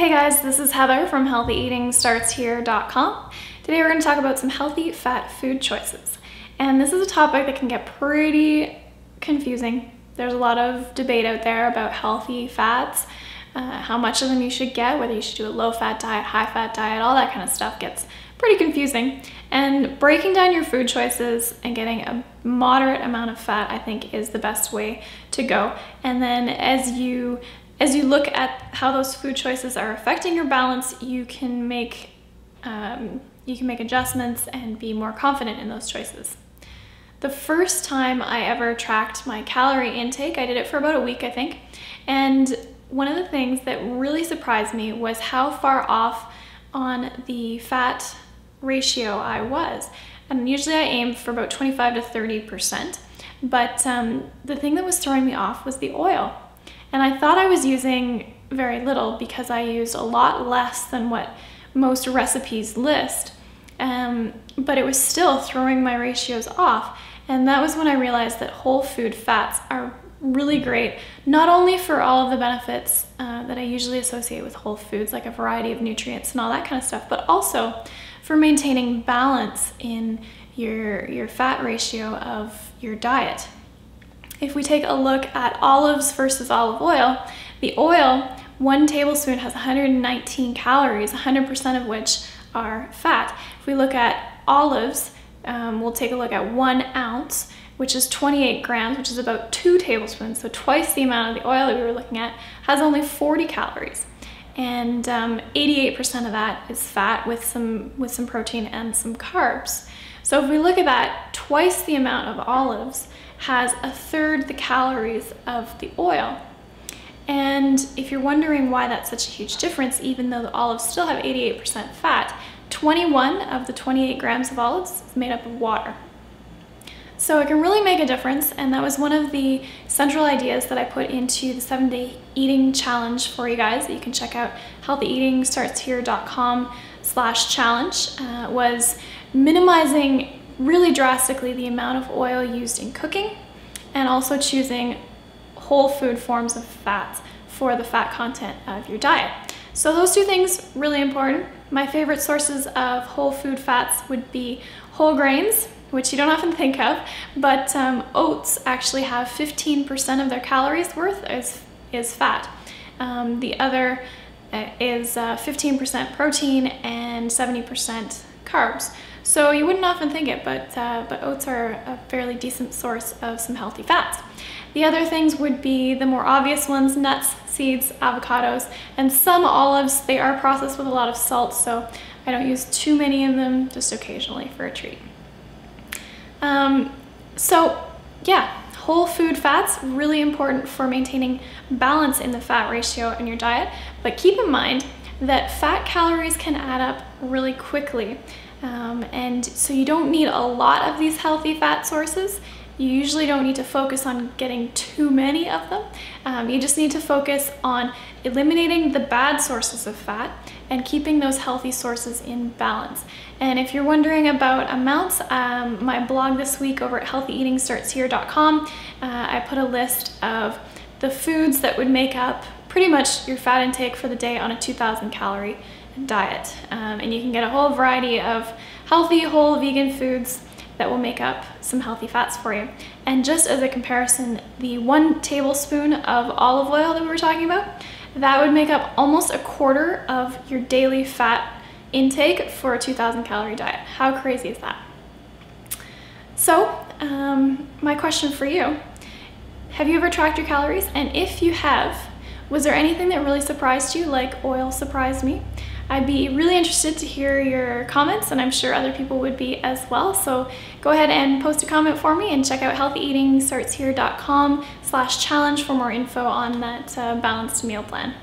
Hey guys, this is Heather from healthyeatingstartshere.com. Today we're going to talk about some healthy fat food choices. And this is a topic that can get pretty confusing. There's a lot of debate out there about healthy fats, how much of them you should get, whether you should do a low-fat diet, high-fat diet, all that kind of stuff gets pretty confusing. And breaking down your food choices and getting a moderate amount of fat, I think, is the best way to go. And then as you look at how those food choices are affecting your balance, you can make adjustments and be more confident in those choices. The first time I ever tracked my calorie intake, I did it for about a week, I think. And one of the things that really surprised me was how far off on the fat ratio I was. And usually I aim for about 25 to 30%. But the thing that was throwing me off was the oil. And I thought I was using very little because I used a lot less than what most recipes list. But it was still throwing my ratios off. And that was when I realized that whole food fats are really great, not only for all of the benefits that I usually associate with whole foods, like a variety of nutrients and all that kind of stuff, but also for maintaining balance in your fat ratio of your diet. If we take a look at olives versus olive oil, the oil, 1 tablespoon has 119 calories, 100% of which are fat. If we look at olives, we'll take a look at 1 ounce, which is 28 grams, which is about 2 tablespoons, so twice the amount of the oil that we were looking at, has only 40 calories. And 88% of that is fat with some protein and some carbs. So if we look at that, twice the amount of olives has 1/3 the calories of the oil. And if you're wondering why that's such a huge difference, even though the olives still have 88% fat, 21 of the 28 grams of olives is made up of water. So it can really make a difference, and that was one of the central ideas that I put into the 7-day eating challenge for you guys that you can check out, healthyeatingstartshere.com/challenge, was minimizing really drastically the amount of oil used in cooking, and also choosing whole food forms of fats for the fat content of your diet. So those two things, really important. My favorite sources of whole food fats would be whole grains, which you don't often think of, but oats actually have 15% of their calories worth is fat. The other is 15% protein and 70% carbs. So you wouldn't often think it, but oats are a fairly decent source of some healthy fats. The other things would be the more obvious ones: nuts, seeds, avocados, and some olives. They are processed with a lot of salt, so I don't use too many of them, just occasionally for a treat. So yeah, whole food fats, really important for maintaining balance in the fat ratio in your diet, but keep in mind that fat calories can add up really quickly. And so you don't need a lot of these healthy fat sources. You usually don't need to focus on getting too many of them. You just need to focus on eliminating the bad sources of fat and keeping those healthy sources in balance. And if you're wondering about amounts, my blog this week over at healthyeatingstartshere.com, I put a list of the foods that would make up pretty much your fat intake for the day on a 2,000 calorie diet. And you can get a whole variety of healthy, whole vegan foods that will make up some healthy fats for you. And just as a comparison, the 1 tablespoon of olive oil that we were talking about, that would make up almost 1/4 of your daily fat intake for a 2,000 calorie diet. How crazy is that? So my question for you, have you ever tracked your calories? And if you have, was there anything that really surprised you, like oil surprised me? I'd be really interested to hear your comments, and I'm sure other people would be as well. So go ahead and post a comment for me, and check out healthyeatingstartshere.com/challenge for more info on that balanced meal plan.